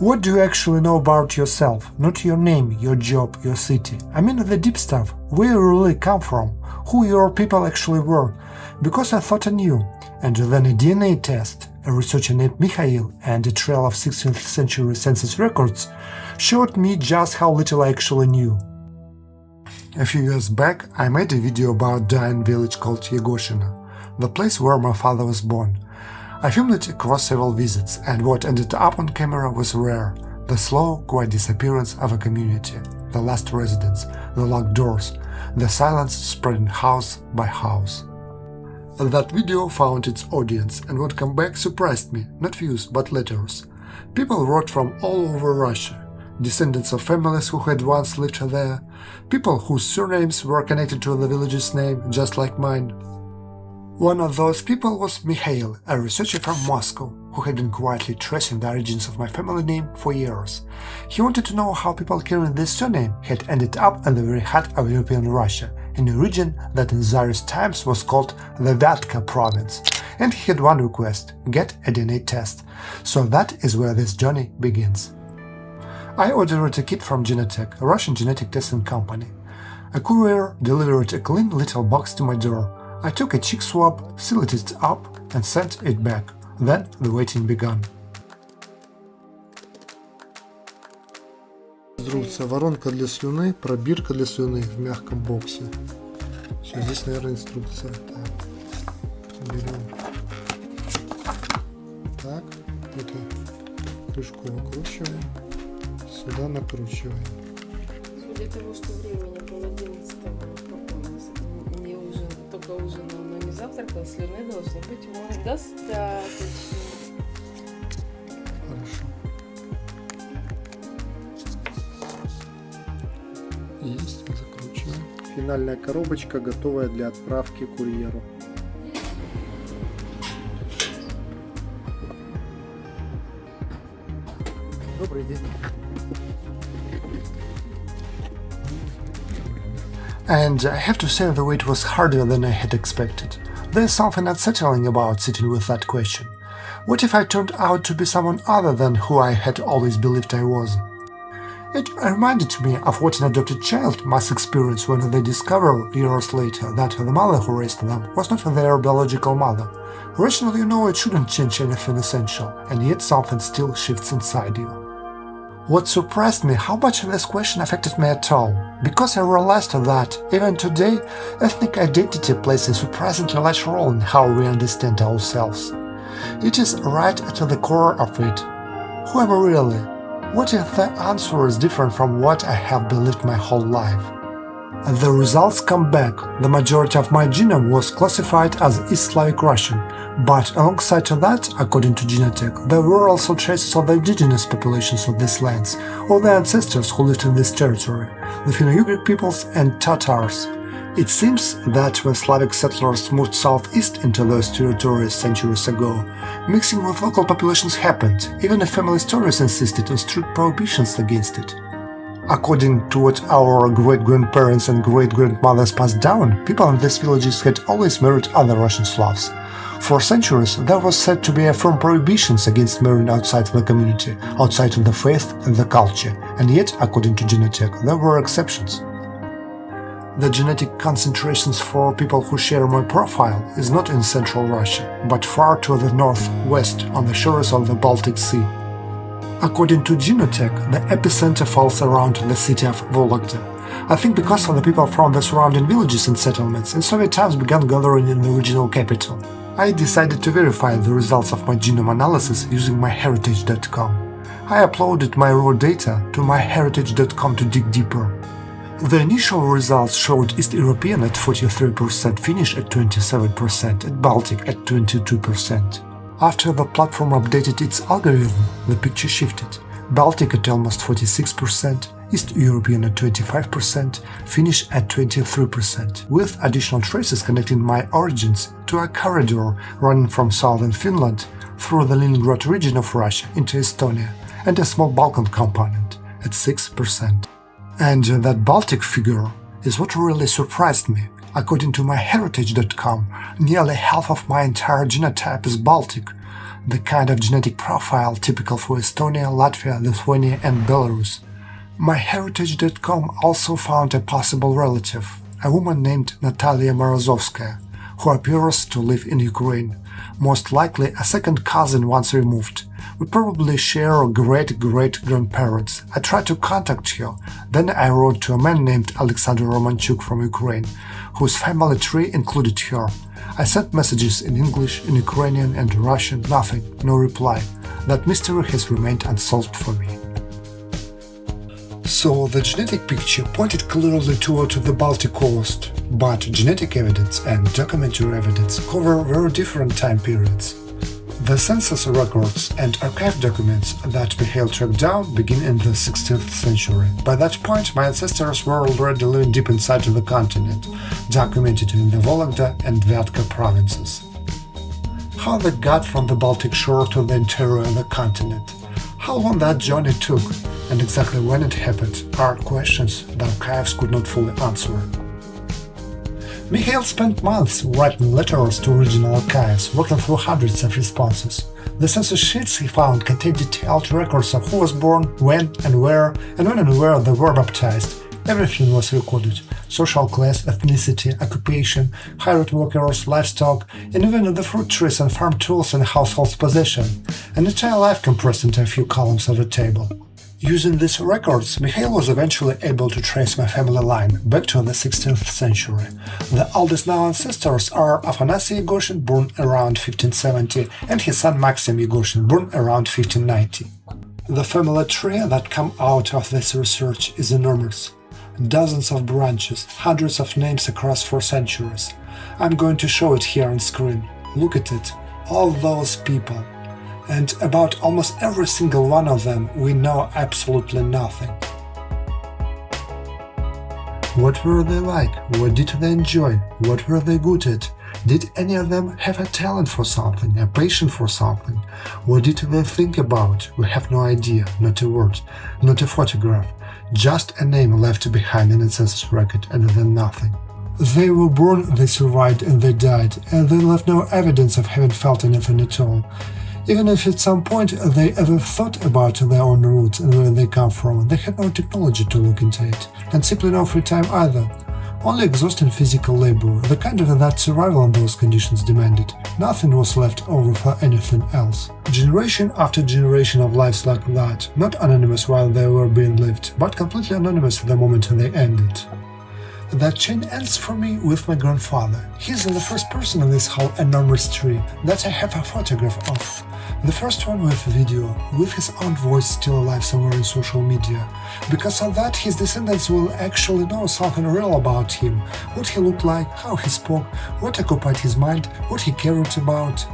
What do you actually know about yourself? Not your name, your job, your city. I mean the deep stuff, where you really come from, who your people actually were. Because I thought I knew. And then a DNA test, a researcher named Mikhail, and a trail of 16th century census records showed me just how little I actually knew. A few years back, I made a video about a dying village called Egoshina, the place where my father was born. I filmed it across several visits, and what ended up on camera was rare: the slow, quiet disappearance of a community, the last residents, the locked doors, the silence spreading house by house. That video found its audience, and what came back surprised me, not views, but letters. People wrote from all over Russia, descendants of families who had once lived there, people whose surnames were connected to the village's name, just like mine. One of those people was Mikhail, a researcher from Moscow, who had been quietly tracing the origins of my family name for years. He wanted to know how people carrying this surname had ended up in the very heart of European Russia, in a region that in Tsarist times was called the Baltic province, and he had one request: get a DNA test. So that is where this journey begins. I ordered a kit from Genetech, a Russian genetic testing company. A courier delivered a clean little box to my door. I took a cheek swab, sealed it up, and sent it back. Then the waiting began. Инструкция. Воронка для слюны, пробирка для слюны в мягком боксе. Все, здесь, наверное, инструкция. Так, берем. Так, эту крышку выкручиваем, сюда накручиваем. Судя того, что времени пол 11 мне уже только ужинал, но не завтракал, слюны должно быть достаточно. Хорошо. Есть, закручиваем. Финальная коробочка, готовая для отправки курьеру. Добрый день. And I have to say the wait was harder than I had expected. There's something unsettling about sitting with that question. What if I turned out to be someone other than who I had always believed I was? It reminded me of what an adopted child must experience when they discover years later that the mother who raised them was not their biological mother. Rationally, you know it shouldn't change anything essential, and yet something still shifts inside you. What surprised me how much this question affected me at all, because I realized that, even today, ethnic identity plays a surprisingly large role in how we understand ourselves. It is right at the core of it. Who am I really? What if the answer is different from what I have believed my whole life? The results come back. The majority of my genome was classified as East Slavic Russian, but alongside that, according to Genetech, there were also traces of the indigenous populations of these lands, or the ancestors who lived in this territory, the finno-ugric peoples and Tatars. It seems that when Slavic settlers moved southeast into those territories centuries ago, mixing with local populations happened, even if family stories insisted on strict prohibitions against it. According to what our great-grandparents and great-grandmothers passed down, people in these villages had always married other Russian Slavs. For centuries, there was said to be a firm prohibitions against marrying outside the community, outside of the faith and the culture, and yet, according to Genetech, there were exceptions. The genetic concentrations for people who share my profile is not in central Russia, but far to the northwest on the shores of the Baltic Sea. According to Genetech, the epicenter falls around the city of Vologda. I think because of the people from the surrounding villages and settlements in Soviet times began gathering in the regional capital. I decided to verify the results of my genome analysis using MyHeritage.com. I uploaded my raw data to MyHeritage.com to dig deeper. The initial results showed East European at 43%, Finnish at 27%, and Baltic at 22%. After the platform updated its algorithm, the picture shifted. Baltic at almost 46%, East European at 25%, Finnish at 23%, with additional traces connecting my origins to a corridor running from southern Finland through the Leningrad region of Russia into Estonia, and a small Balkan component at 6%. And that Baltic figure is what really surprised me. According to MyHeritage.com, nearly half of my entire genotype is Baltic. the kind of genetic profile typical for Estonia, Latvia, Lithuania and Belarus. MyHeritage.com also found a possible relative, a woman named Natalia Morozovskaya, who appears to live in Ukraine, most likely a second cousin once removed. We probably share great-great-grandparents. I tried to contact her, then I wrote to a man named Alexander Romanchuk from Ukraine, whose family tree included her. I sent messages in English, in Ukrainian and Russian, nothing, no reply. That mystery has remained unsolved for me. So the genetic picture pointed clearly toward the Baltic coast, but genetic evidence and documentary evidence cover very different time periods. The census records and archive documents that Mikhail tracked down begin in the 16th century. By that point, my ancestors were already living deep inside the continent, documented in the Vologda and Vyatka provinces. How they got from the Baltic shore to the interior of the continent, how long that journey took, and exactly when it happened are questions the archives could not fully answer. Mikhail spent months writing letters to original archives, working through hundreds of responses. The census sheets he found contained detailed records of who was born, when and where they were baptized. Everything was recorded: social class, ethnicity, occupation, hired workers, livestock, and even the fruit trees and farm tools and household possession. An entire life compressed into a few columns of a table. Using these records, Mikhail was eventually able to trace my family line back to the 16th century. The oldest known ancestors are Afanasy Egoshin, born around 1570, and his son Maxim Egoshin, born around 1590. The family tree that come out of this research is enormous. Dozens of branches, hundreds of names across 4 centuries. I'm going to show it here on screen. Look at it, all those people. And about almost every single one of them we know absolutely nothing. What were they like? What did they enjoy? What were they good at? Did any of them have a talent for something, a passion for something? What did they think about? We have no idea, not a word, not a photograph, just a name left behind in a census record and then nothing. They were born, they survived and they died, and they left no evidence of having felt anything at all. Even if at some point they ever thought about their own roots and where they come from, they had no technology to look into it, and simply no free time either. Only exhausting physical labor, the kind of that survival in those conditions demanded. Nothing was left over for anything else. Generation after generation of lives like that, not anonymous while they were being lived, but completely anonymous the moment they ended. That chain ends for me with my grandfather. He's the first person in this whole enormous tree that I have a photograph of. The first one with video, with his own voice still alive somewhere in social media. Because of that, his descendants will actually know something real about him, what he looked like, how he spoke, what occupied his mind, what he cared about.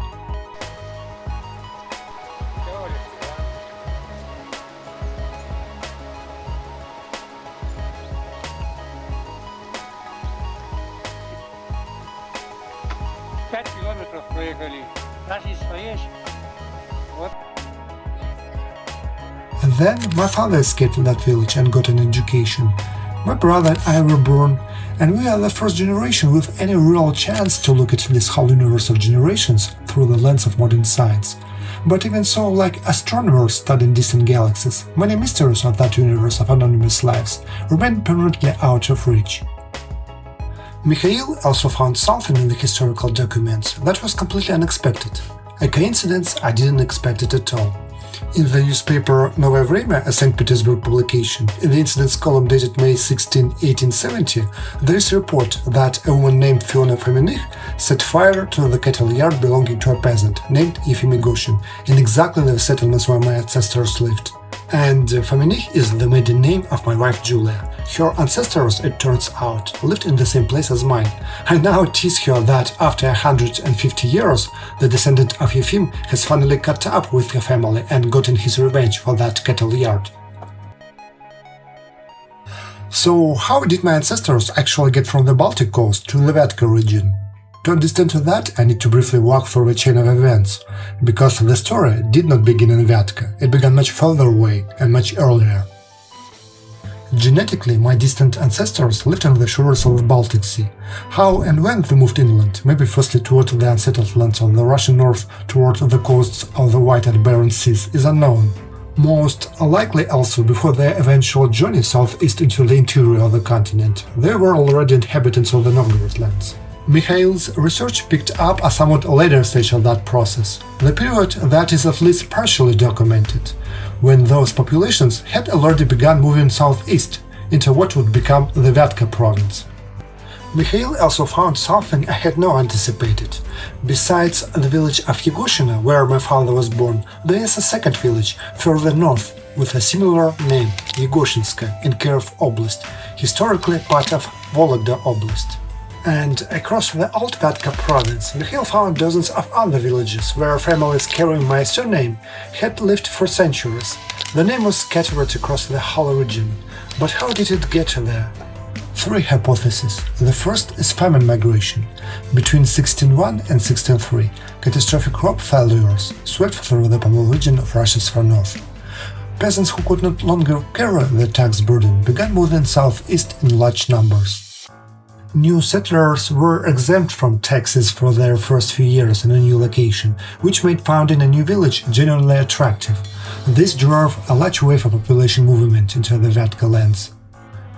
Then my father escaped in that village and got an education. My brother and I were born, and we are the first generation with any real chance to look at this whole universe of generations through the lens of modern science. But even so, like astronomers studying distant galaxies, many mysteries of that universe of anonymous lives remain permanently out of reach. Mikhail also found something in the historical documents that was completely unexpected. A coincidence I didn't expect it at all. In the newspaper Новое Время, a St. Petersburg publication, in the incidents column dated May 16, 1870, there is a report that a woman named Fiona Fominich set fire to the cattle yard belonging to a peasant named Yefim Egoshin in exactly the settlements where my ancestors lived. And Fominich is the maiden name of my wife Julia. Her ancestors, it turns out, lived in the same place as mine. I now tease her that after 150 years, the descendant of Yefim has finally caught up with her family and gotten his revenge for that cattle yard. So how did my ancestors actually get from the Baltic coast to the Vyatka region? To understand that, I need to briefly walk through a chain of events, because the story did not begin in Vyatka, it began much further away and much earlier. Genetically, my distant ancestors lived on the shores of the Baltic Sea. How and when they moved inland, maybe firstly toward the unsettled lands of the Russian north, toward the coasts of the White and Barren Seas, is unknown. Most likely also before their eventual journey southeast into the interior of the continent. They were already inhabitants of the Novgorod lands. Mikhail's research picked up a somewhat later stage of that process, the period that is at least partially documented, when those populations had already begun moving southeast into what would become the Vyatka province. Mikhail also found something I had not anticipated. Besides the village of Egoshina, where my father was born, there is a second village further north with a similar name, Egoshinskaya, in Kiev Oblast, historically part of Vologda Oblast. And across the old Vyatka province, Mikhail found dozens of other villages where families carrying my surname had lived for centuries. The name was scattered across the whole region. But how did it get there? Three hypotheses. The first is famine migration. Between 1601 and 1603, catastrophic crop failures swept through the Pomor region of Russia's far north. Peasants who could not longer carry the tax burden began moving southeast in large numbers. New settlers were exempt from taxes for their first few years in a new location, which made founding a new village genuinely attractive. This drove a large wave of population movement into the Vyatka lands.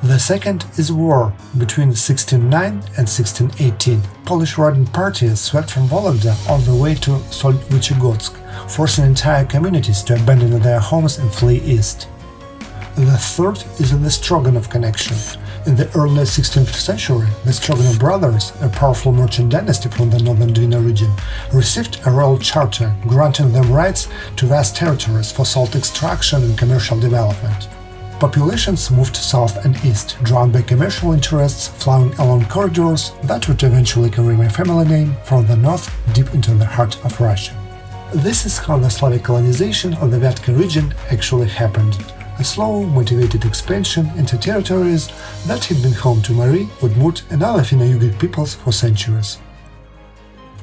The second is war. Between 1609 and 1618, Polish riding parties swept from Vologda all the way to Solvychegodsk, forcing entire communities to abandon their homes and flee east. The third is the Stroganov connection. In the early 16th century, the Stroganov brothers, a powerful merchant dynasty from the northern Dwina region, received a royal charter granting them rights to vast territories for salt extraction and commercial development. Populations moved south and east, drawn by commercial interests flowing along corridors that would eventually carry my family name from the north deep into the heart of Russia. This is how the Slavic colonization of the Vyatka region actually happened. A slow, motivated expansion into territories that had been home to Mari, Udmurt and other finno-ugric peoples for centuries.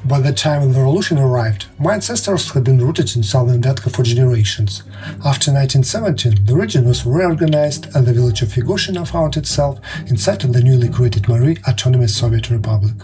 By the time the revolution arrived, my ancestors had been rooted in southern Vyatka for generations. After 1917, the region was reorganized and the village of Egoshina found itself inside of the newly created Mari Autonomous Soviet Republic.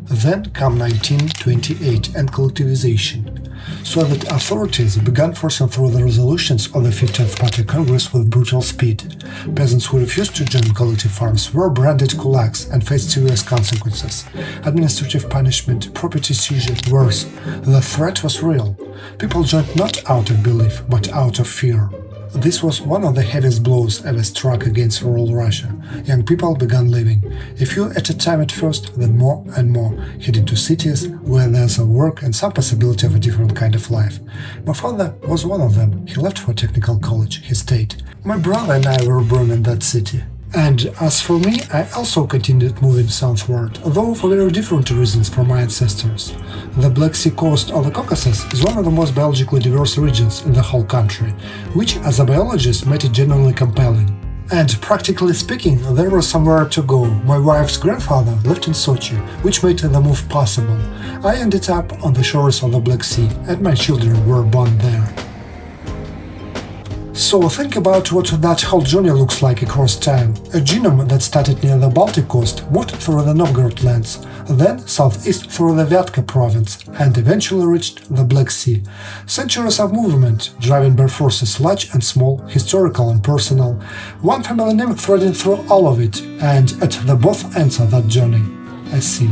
Then come 1928 and collectivization. Soviet authorities began forcing through the resolutions of the 15th Party Congress with brutal speed. Peasants who refused to join collective farms were branded kulaks and faced serious consequences. Administrative punishment, property seizure, worse. The threat was real. People joined not out of belief, but out of fear. This was one of the heaviest blows ever struck against rural Russia. Young people began leaving, a few at a time at first, then more and more, heading to cities where there's a work and some possibility of a different kind of life. My father was one of them. He left for technical college, he stayed. My brother and I were born in that city. And as for me, I also continued moving southward, though for very different reasons from my ancestors. The Black Sea coast of the Caucasus is one of the most biologically diverse regions in the whole country, which, as a biologist, made it genuinely compelling. And practically speaking, there was somewhere to go. My wife's grandfather lived in Sochi, which made the move possible. I ended up on the shores of the Black Sea, and my children were born there. So think about what that whole journey looks like across time. A genome that started near the Baltic coast, moved through the Novgorod lands, then southeast through the Vyatka province, and eventually reached the Black Sea. Centuries of movement, driven by forces large and small, historical and personal. One family name threading through all of it, and at the both ends of that journey, I see.